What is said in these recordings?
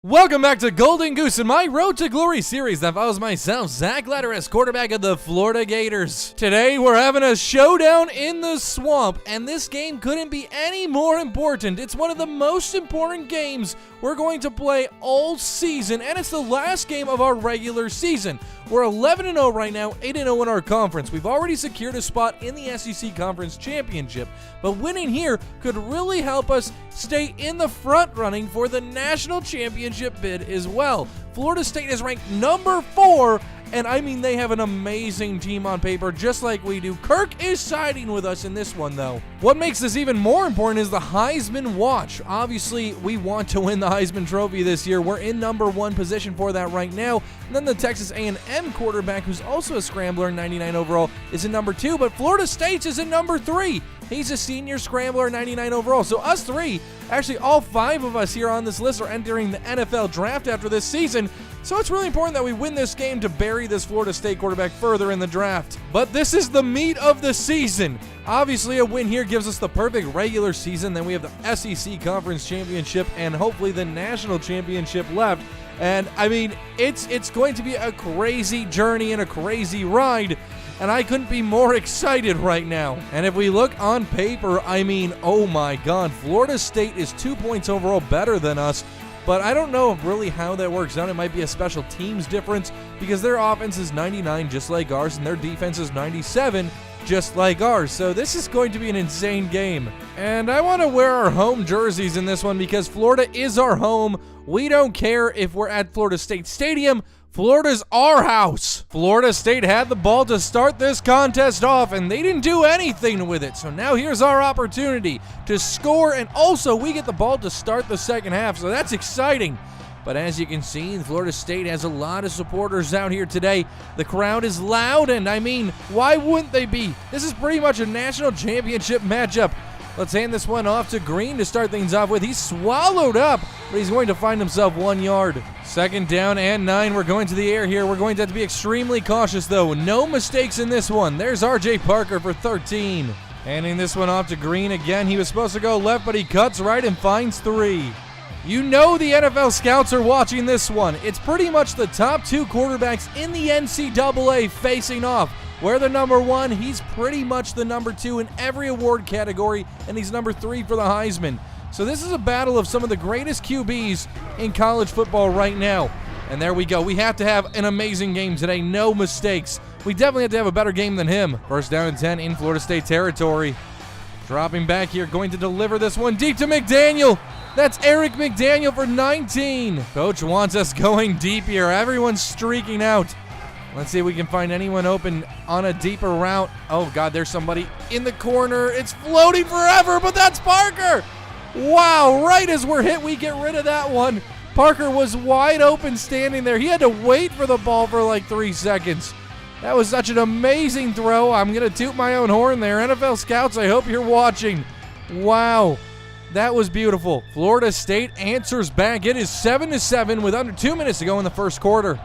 Welcome back to Golden Goose and my Road to Glory series that follows myself, Zach Letter, as quarterback of the Florida Gators. Today, we're having a showdown in the swamp, and this game couldn't be any more important. It's one of the most important games we're going to play all season, and it's the last game of our regular season. We're 11-0 right now, 8-0 in our conference. We've already secured a spot in the SEC Conference Championship, but winning here could really help us stay in the front running for the national championship bid as well. Florida State is ranked number 4, and I mean they have an amazing team on paper just like we do. Kirk is siding with us in this one though. What makes this even more important is the Heisman watch. Obviously, we want to win the Heisman Trophy this year. We're in number 1 position for that right now. And then the Texas A&M quarterback, who's also a scrambler, 99 overall, is in number 2, but Florida State is in number 3. He's a senior scrambler, 99 overall. So us three, actually all 5 of us here on this list are entering the NFL draft after this season. So it's really important that we win this game to bury this Florida State quarterback further in the draft. But this is the meat of the season. Obviously, a win here gives us the perfect regular season. Then we have the SEC Conference Championship and hopefully the National Championship left. And I mean, it's going to be a crazy journey and a crazy ride. And I couldn't be more excited right now. And if we look on paper, I mean, oh my God, Florida State is 2 points overall better than us. But I don't know really how that works out. It might be a special teams difference because their offense is 99 just like ours and their defense is 97 just like ours. So this is going to be an insane game. And I want to wear our home jerseys in this one because Florida is our home. We don't care if we're at Florida State Stadium. Florida's our house. Florida State had the ball to start this contest off, and they didn't do anything with it. So now here's our opportunity to score, and also we get the ball to start the second half, so that's exciting. But as you can see, Florida State has a lot of supporters out here today. The crowd is loud, and I mean, why wouldn't they be? This is pretty much a national championship matchup. Let's hand this one off to Green to start things off with. He's swallowed up, but he's going to find himself 1 yard. Second down and 9. We're going to the air here. We're going to have to be extremely cautious, though. No mistakes in this one. There's R.J. Parker for 13. Handing this one off to Green again. He was supposed to go left, but he cuts right and finds 3. You know the NFL scouts are watching this one. It's pretty much the top 2 quarterbacks in the NCAA facing off. We're the number 1, he's pretty much the number 2 in every award category, and he's number 3 for the Heisman. So this is a battle of some of the greatest QBs in college football right now. And there we go. We have to have an amazing game today. No mistakes. We definitely have to have a better game than him. First down and 10 in Florida State territory. Dropping back here, going to deliver this one deep to McDaniel. That's Eric McDaniel for 19. Coach wants us going deep here. Everyone's streaking out. Let's see if we can find anyone open on a deeper route. Oh, God, there's somebody in the corner. It's floating forever, but that's Parker. Wow, right as we're hit, we get rid of that one. Parker was wide open standing there. He had to wait for the ball for like 3 seconds. That was such an amazing throw. I'm going to toot my own horn there. NFL scouts, I hope you're watching. Wow, that was beautiful. Florida State answers back. It is 7-7 with under 2 minutes to go in the first quarter.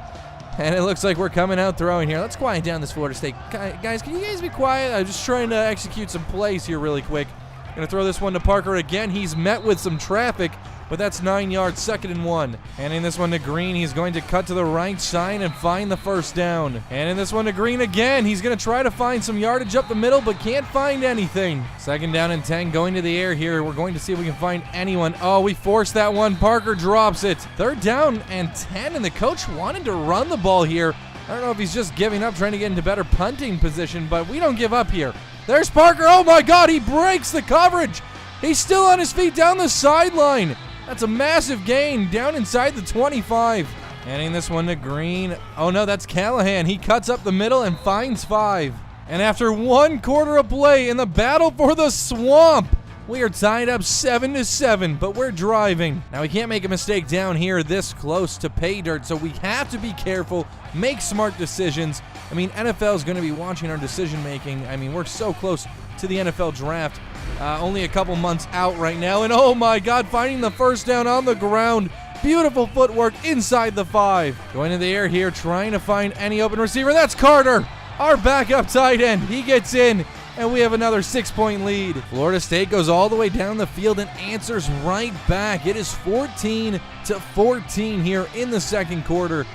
And it looks like we're coming out throwing here. Let's quiet down this Florida State. Guys, can you guys be quiet? I'm just trying to execute some plays here really quick. Going to throw this one to Parker again. He's met with some traffic, but that's 9 yards, 2nd and 1. Handing this one to Green. He's going to cut to the right side and find the first down. Handing this one to Green again. He's going to try to find some yardage up the middle, but can't find anything. 2nd down and 10 going to the air here. We're going to see if we can find anyone. Oh, we forced that one. Parker drops it. 3rd down and 10, and the coach wanted to run the ball here. I don't know if he's just giving up, trying to get into better punting position, but we don't give up here. There's Parker. Oh, my God, he breaks the coverage. He's still on his feet down the sideline. That's a massive gain down inside the 25. Handing this one to Green. Oh, no, that's Callahan. He cuts up the middle and finds 5. And after 1 quarter of play in the battle for the swamp, we are tied up 7-7, but we're driving. Now, we can't make a mistake down here this close to pay dirt, so we have to be careful, make smart decisions. I mean, NFL is going to be watching our decision-making. I mean, we're so close to the NFL draft. Only a couple months out right now, and oh my God, finding the first down on the ground. Beautiful footwork inside the 5. Going in the air here, trying to find any open receiver. That's Carter, our backup tight end. He gets in. and we have another 6-point lead. Florida State goes all the way down the field and answers right back. It is 14-14 here in the second quarter.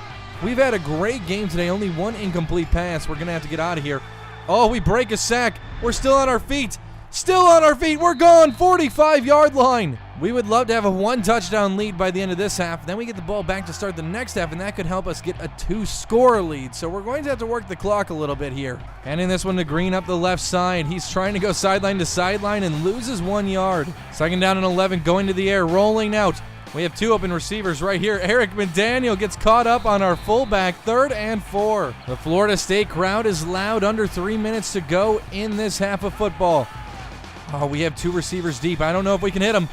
We've had a great game today, only one incomplete pass. We're going to have to get out of here. Oh, we break a sack. We're still on our feet. Still on our feet. We're gone. 45-yard line. We would love to have a 1-touchdown lead by the end of this half. Then we get the ball back to start the next half, and that could help us get a 2-score lead. So we're going to have to work the clock a little bit here. Handing this one to Green up the left side. He's trying to go sideline to sideline and loses 1 yard. Second down and 11, going to the air, rolling out. We have 2 open receivers right here. Eric McDaniel gets caught up on our fullback, 3rd and 4. The Florida State crowd is loud, under 3 minutes to go in this half of football. Oh, we have 2 receivers deep. I don't know if we can hit him.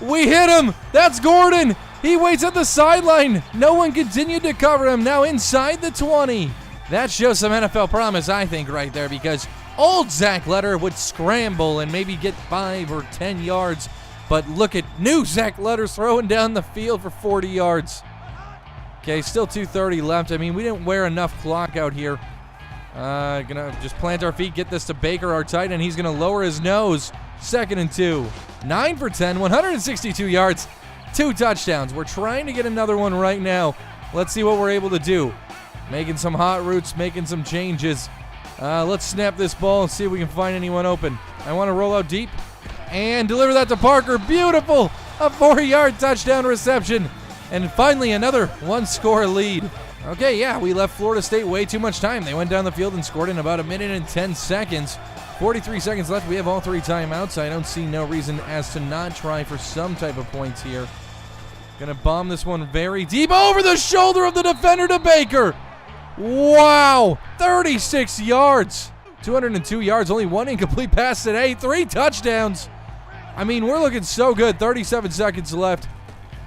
We hit him! That's Gordon! He waits at the sideline. No one continued to cover him. Now inside the 20. That shows some NFL promise, I think, right there, because old Zach Letter would scramble and maybe get 5 or 10 yards. But look at new Zach Letter throwing down the field for 40 yards. Okay, still 2:30 left. I mean, we didn't wear enough clock out here. Gonna just plant our feet, get this to Baker, our tight end. He's gonna lower his nose. 2nd and 2. 9 for 10, 162 yards, 2 touchdowns. We're trying to get another one right now. Let's see what we're able to do. Making some hot routes, making some changes. Let's snap this ball and see if we can find anyone open. I want to roll out deep and deliver that to Parker. Beautiful! A 4-yard touchdown reception. And finally another 1-score lead. Okay, yeah, we left Florida State way too much time. They went down the field and scored in about 1 minute and 10 seconds. 43 seconds left. We have all 3 timeouts. I don't see no reason as to not try for some type of points here. Gonna bomb this one very deep over the shoulder of the defender to Baker. Wow! 36 yards. 202 yards. Only 1 incomplete pass today. 3 touchdowns. I mean, we're looking so good. 37 seconds left.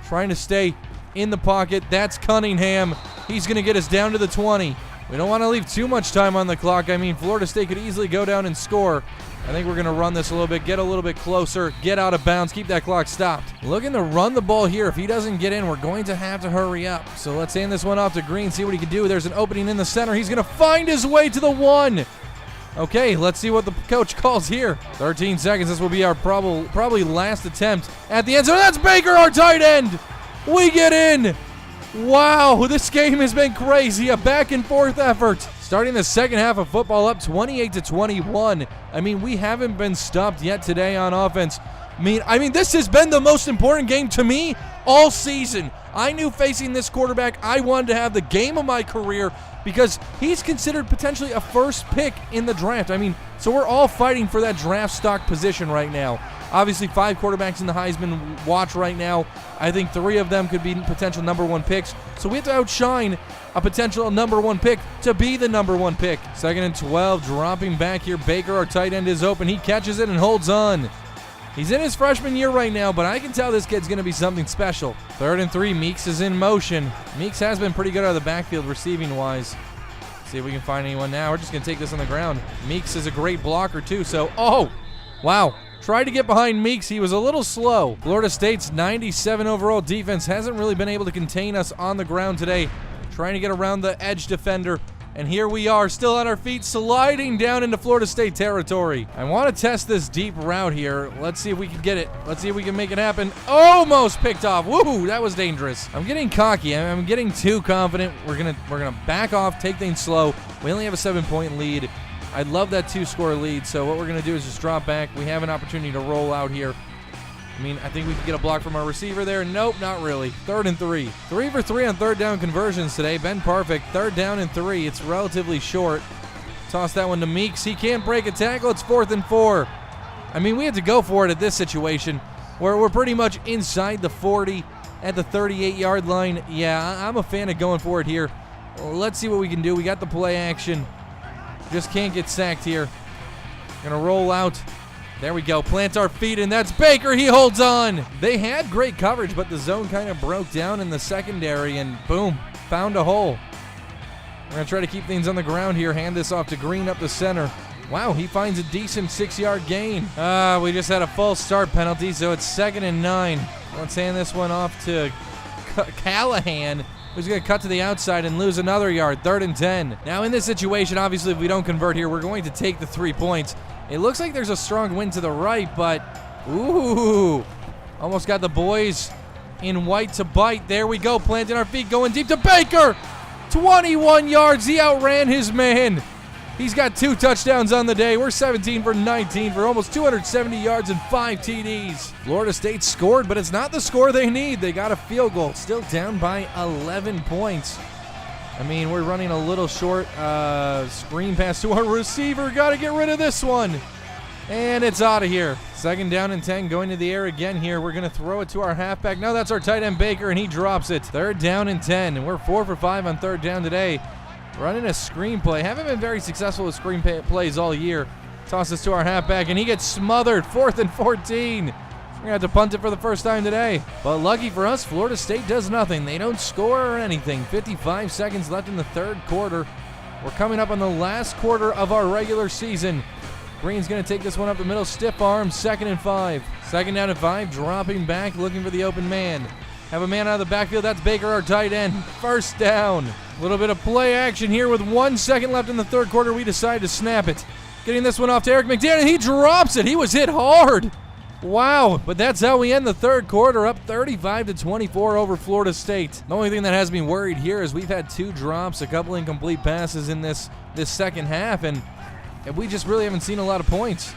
Trying to stay in the pocket. That's Cunningham. He's gonna get us down to the 20. We don't want to leave too much time on the clock. I mean, Florida State could easily go down and score. I think we're going to run this a little bit, get a little bit closer, get out of bounds, keep that clock stopped. Looking to run the ball here. If he doesn't get in, we're going to have to hurry up. So let's hand this one off to Green, see what he can do. There's an opening in the center. He's going to find his way to the 1. Okay, let's see what the coach calls here. 13 seconds. This will be our probably last attempt at the end zone. That's Baker, our tight end. We get in. Wow, this game has been crazy. A back and forth effort. Starting the second half of football up 28-21. I mean, we haven't been stopped yet today on offense. I mean, this has been the most important game to me all season. I knew facing this quarterback, I wanted to have the game of my career because he's considered potentially a first pick in the draft. I mean, so we're all fighting for that draft stock position right now. Obviously, 5 quarterbacks in the Heisman watch right now. I think 3 of them could be potential number 1 picks. So we have to outshine a potential number 1 pick to be the number 1 pick. 2nd and 12, dropping back here. Baker, our tight end, is open. He catches it and holds on. He's in his freshman year right now, but I can tell this kid's going to be something special. 3rd and 3, Meeks is in motion. Meeks has been pretty good out of the backfield receiving-wise. See if we can find anyone now. We're just going to take this on the ground. Meeks is a great blocker, too, so, oh, wow. Tried to get behind Meeks. He was a little slow. Florida State's 97 overall defense hasn't really been able to contain us on the ground today. Trying to get around the edge defender. And here we are, still on our feet, sliding down into Florida State territory. I want to test this deep route here. Let's see if we can get it. Let's see if we can make it happen. Almost picked off. Woo, that was dangerous. I'm getting cocky. I'm getting too confident. We're gonna back off, take things slow. We only have a 7-point lead. I'd love that 2-score lead, so what we're going to do is just drop back. We have an opportunity to roll out here. I mean, I think we could get a block from our receiver there. Nope, not really. 3rd and 3. 3 for 3 on 3rd down conversions today. Been perfect. 3rd down and 3. It's relatively short. Toss that one to Meeks. He can't break a tackle. It's 4th and 4. I mean, we had to go for it at this situation where we're pretty much inside the 40 at the 38-yard line. Yeah, I'm a fan of going for it here. Let's see what we can do. We got the play action. Just can't get sacked here. Gonna roll out. There we go. Plant our feet, and that's Baker. He holds on. They had great coverage, but the zone kind of broke down in the secondary, and boom, found a hole. We're gonna try to keep things on the ground here. Hand this off to Green up the center. Wow, he finds a decent 6-yard gain. We just had a false start penalty, so it's 2nd and 9. Let's hand this one off to Callahan, who's going to cut to the outside and lose another yard. 3rd and 10. Now in this situation, obviously, if we don't convert here, we're going to take the 3 points. It looks like there's a strong wind to the right, but ooh, almost got the boys in white to bite. There we go, planting our feet, going deep to Baker. 21 yards, he outran his man. He's got 2 touchdowns on the day. We're 17 for 19 for almost 270 yards and 5 TDs. Florida State scored, but it's not the score they need. They got a field goal, still down by 11 points. I mean, we're running a little short. Screen pass to our receiver. Got to get rid of this one. And it's out of here. 2nd down and 10, going to the air again here. We're going to throw it to our halfback. No, that's our tight end Baker, and he drops it. 3rd down and 10, and we're 4 for 5 on 3rd down today. Running a screen play. Haven't been very successful with screen plays all year. Toss this to our halfback, and he gets smothered. 4th and 14. We're going to have to punt it for the first time today. But lucky for us, Florida State does nothing. They don't score or anything. 55 seconds left in the 3rd quarter. We're coming up on the last quarter of our regular season. Green's going to take this one up the middle, stiff arm, 2nd and 5. 2nd down and 5, dropping back, looking for the open man. Have a man out of the backfield, that's Baker, our tight end. 1st down. A little bit of play action here with 1 second left in the 3rd quarter. We decide to snap it. Getting this one off to Eric McDaniel, he drops it. He was hit hard. Wow, but that's how we end the 3rd quarter, up 35-24 over Florida State. The only thing that has me worried here is we've had 2 drops, a couple incomplete passes in this second half, and we just really haven't seen a lot of points.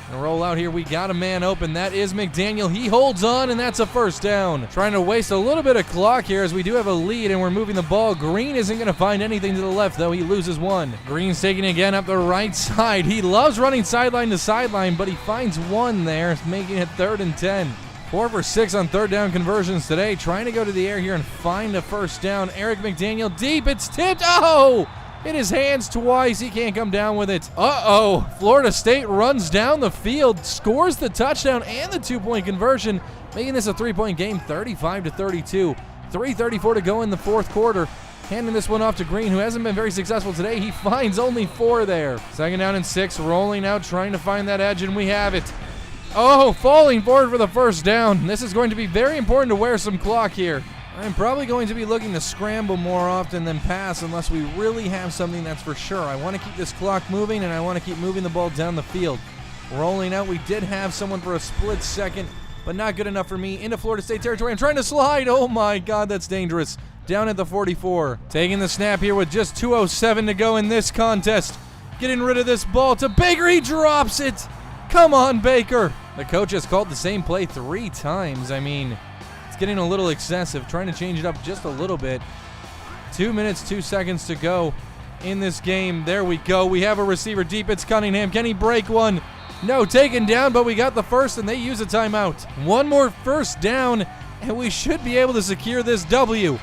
And roll out here, we got a man open. That is McDaniel. He holds on, and that's a 1st down. Trying to waste a little bit of clock here as we do have a lead, and we're moving the ball. Green isn't going to find anything to the left, though. He loses 1. Green's taking it again up the right side. He loves running sideline to sideline, but he finds 1 there, making it 3rd and 10. 4 for 6 on 3rd down conversions today. Trying to go to the air here and find a 1st down. Eric McDaniel deep. It's tipped. Oh! Hit his hands twice. He can't come down with it. Uh-oh. Florida State runs down the field, scores the touchdown and the 2-point conversion, making this a 3-point game, 35-32. 3:34 to go in the 4th quarter. Handing this one off to Green, who hasn't been very successful today. He finds only 4 there. 2nd down and 6, rolling out, trying to find that edge, and we have it. Oh, falling forward for the 1st down. This is going to be very important to wear some clock here. I'm probably going to be looking to scramble more often than pass unless we really have something that's for sure. I want to keep this clock moving, and I want to keep moving the ball down the field. Rolling out, we did have someone for a split second, but not good enough for me. Into Florida State territory. I'm trying to slide. Oh my God, that's dangerous. Down at the 44. Taking the snap here with just 2:07 to go in this contest. Getting rid of this ball to Baker. He drops it. Come on, Baker. The coach has called the same play 3 times. I mean, getting a little excessive, trying to change it up just a little bit. 2 minutes, 2 seconds to go in this game. There we go. We have a receiver deep. It's Cunningham. Can he break one? No, taken down, but we got the 1st, and they use a timeout. 1 more 1st down, and we should be able to secure this W.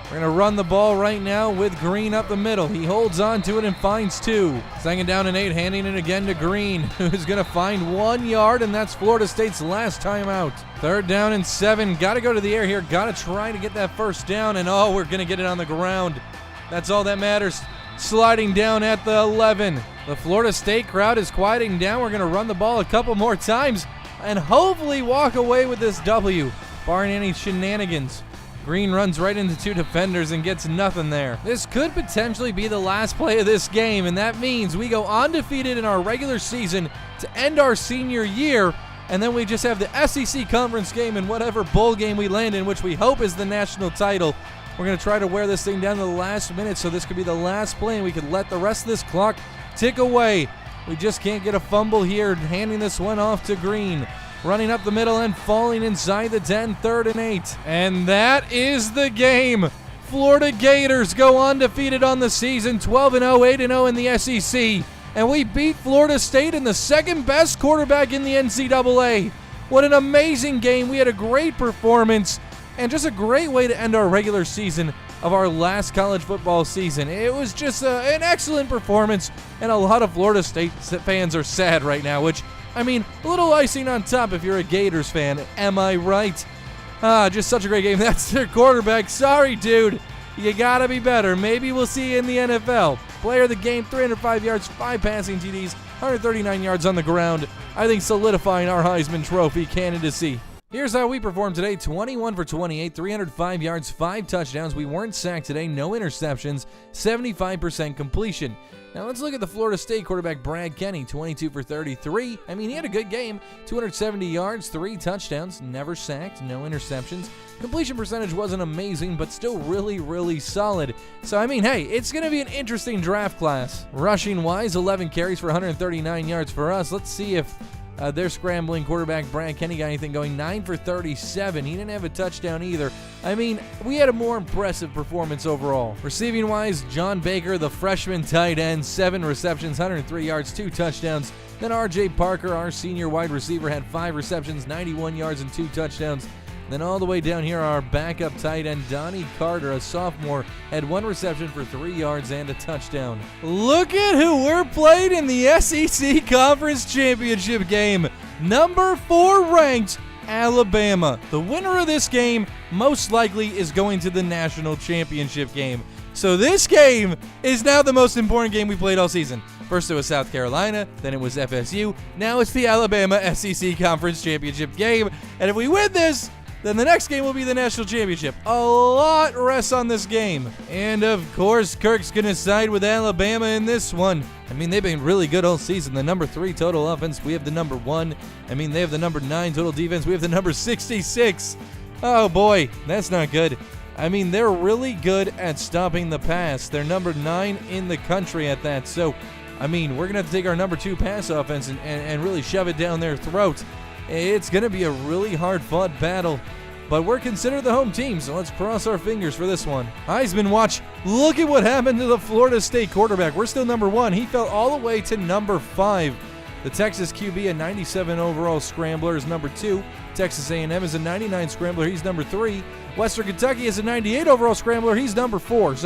We're going to run the ball right now with Green up the middle. He holds on to it and finds 2. 2nd down and 8, handing it again to Green, who's going to find 1 yard, and that's Florida State's last timeout. 3rd down and 7. Got to go to the air here. Got to try to get that 1st down, and oh, we're going to get it on the ground. That's all that matters. Sliding down at the 11. The Florida State crowd is quieting down. We're going to run the ball a couple more times and hopefully walk away with this W, barring any shenanigans. Green runs right into 2 defenders and gets nothing there. This could potentially be the last play of this game, and that means we go undefeated in our regular season to end our senior year, and then we just have the SEC conference game and whatever bowl game we land in, which we hope is the national title. We're going to try to wear this thing down to the last minute, so this could be the last play, and we could let the rest of this clock tick away. We just can't get a fumble here, handing this one off to Green. Running up the middle and falling inside the 10, 3rd and 8. And that is the game. Florida Gators go undefeated on the season, 12-0, 8-0 in the SEC. And we beat Florida State in the 2nd best quarterback in the NCAA. What an amazing game. We had a great performance and just a great way to end our regular season of our last college football season. It was just an excellent performance, and a lot of Florida State fans are sad right now, which, I mean, a little icing on top if you're a Gators fan. Am I right? Just such a great game. That's their quarterback. Sorry, dude. You gotta be better. Maybe we'll see you in the NFL. Player of the game, 305 yards, 5 passing TDs, 139 yards on the ground. I think solidifying our Heisman Trophy candidacy. Here's how we performed today. 21 for 28, 305 yards, 5 touchdowns. We weren't sacked today, no interceptions, 75% completion. Now let's look at the Florida State quarterback, Brad Kenny, 22 for 33. I mean, he had a good game, 270 yards, 3 touchdowns, never sacked, no interceptions. Completion percentage wasn't amazing, but still really solid. So, I mean, hey, it's going to be an interesting draft class. Rushing-wise, 11 carries for 139 yards for us. Let's see if their scrambling quarterback, Brad Kenny, got anything going. 9 for 37. He didn't have a touchdown either. I mean, we had a more impressive performance overall. Receiving-wise, John Baker, the freshman tight end, 7 receptions, 103 yards, 2 touchdowns. Then R.J. Parker, our senior wide receiver, had 5 receptions, 91 yards, and 2 touchdowns. Then all the way down here, our backup tight end, Donnie Carter, a sophomore, had 1 reception for 3 yards and a touchdown. Look at who we're playing in the SEC Conference Championship game. Number 4 ranked Alabama. The winner of this game most likely is going to the national championship game. So this game is now the most important game we played all season. First it was South Carolina, then it was FSU. Now it's the Alabama SEC Conference Championship game. And if we win this, then the next game will be the national championship. A lot rests on this game. And of course, Kirk's going to side with Alabama in this one. I mean, they've been really good all season. The number 3 total offense, we have the number 1. I mean, they have the number 9 total defense. We have the number 66. Oh boy, that's not good. I mean, they're really good at stopping the pass. They're number 9 in the country at that. So, I mean, we're going to have to take our number 2 pass offense and really shove it down their throat. It's going to be a really hard-fought battle, but we're considered the home team, so let's cross our fingers for this one. Heisman watch. Look at what happened to the Florida State quarterback. We're still number 1. He fell all the way to number 5. The Texas QB, a 97 overall scrambler, is number 2. Texas A&M is a 99 scrambler. He's number 3. Western Kentucky is a 98 overall scrambler. He's number 4.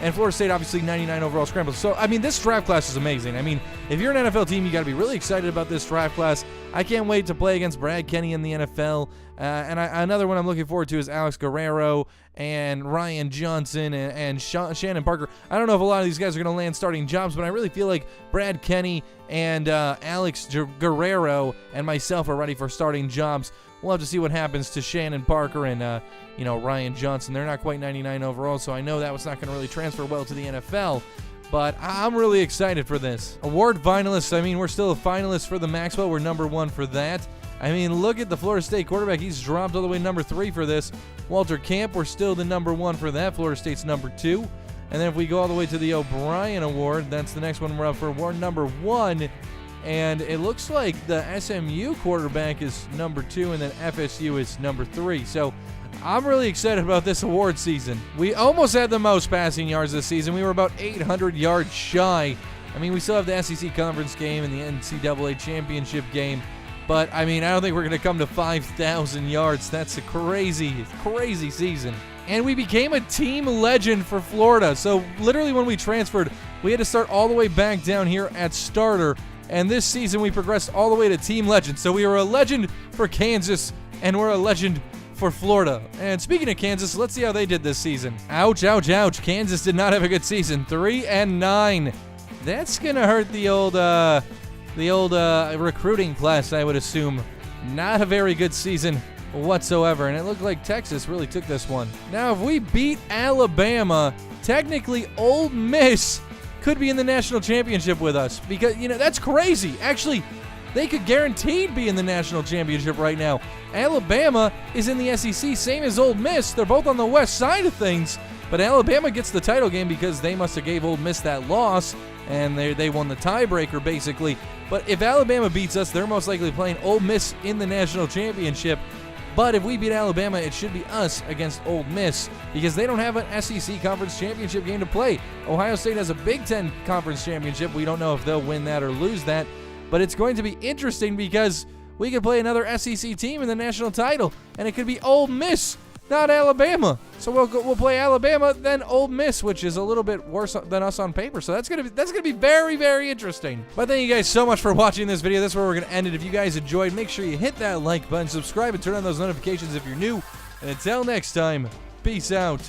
And Florida State, obviously, 99 overall scrambler. So, I mean, this draft class is amazing. I mean, if you're an NFL team, you got to be really excited about this draft class. I can't wait to play against Brad Kenny in the NFL. Another one I'm looking forward to is Alex Guerrero and Ryan Johnson and Shannon Parker. I don't know if a lot of these guys are going to land starting jobs, but I really feel like Brad Kenny and Alex Guerrero and myself are ready for starting jobs. We'll have to see what happens to Shannon Parker and Ryan Johnson. They're not quite 99 overall, so I know that was not going to really transfer well to the NFL. But I'm really excited for this. Award finalists, I mean, we're still a finalist for the Maxwell. We're number 1 for that. I mean, look at the Florida State quarterback. He's dropped all the way number 3 for this. Walter Camp, we're still the number 1 for that. Florida State's number 2. And then if we go all the way to the O'Brien Award, that's the next one we're up for. We're number 1. And it looks like the SMU quarterback is number 2, and then FSU is number 3. So I'm really excited about this award season. We almost had the most passing yards this season. We were about 800 yards shy. I mean, we still have the SEC Conference game and the NCAA Championship game. But, I mean, I don't think we're going to come to 5,000 yards. That's a crazy season. And we became a team legend for Florida. So, literally when we transferred, we had to start all the way back down here at starter. And this season, we progressed all the way to team legend. So, we were a legend for Kansas, and we're a legend for Florida. And speaking of Kansas, let's see how they did this season. Ouch, ouch, ouch. Kansas did not have a good season. 3-9. That's going to hurt the old recruiting class, I would assume. Not a very good season whatsoever, and it looked like Texas really took this one. Now, if we beat Alabama, technically Ole Miss could be in the national championship with us, because, that's crazy. Actually, they could guaranteed be in the national championship right now. Alabama is in the SEC, same as Ole Miss. They're both on the west side of things, but Alabama gets the title game because they must have gave Ole Miss that loss, and they won the tiebreaker, basically. But if Alabama beats us, they're most likely playing Ole Miss in the national championship. But if we beat Alabama, it should be us against Ole Miss, because they don't have an SEC Conference Championship game to play. Ohio State has a Big Ten Conference Championship. We don't know if they'll win that or lose that, but it's going to be interesting because we could play another SEC team in the national title, and it could be Ole Miss, not Alabama. So we'll play Alabama, then Ole Miss, which is a little bit worse than us on paper. So that's gonna be very, very interesting. But thank you guys so much for watching this video. That's where we're gonna end it. If you guys enjoyed, make sure you hit that like button, subscribe, and turn on those notifications if you're new. And until next time, peace out.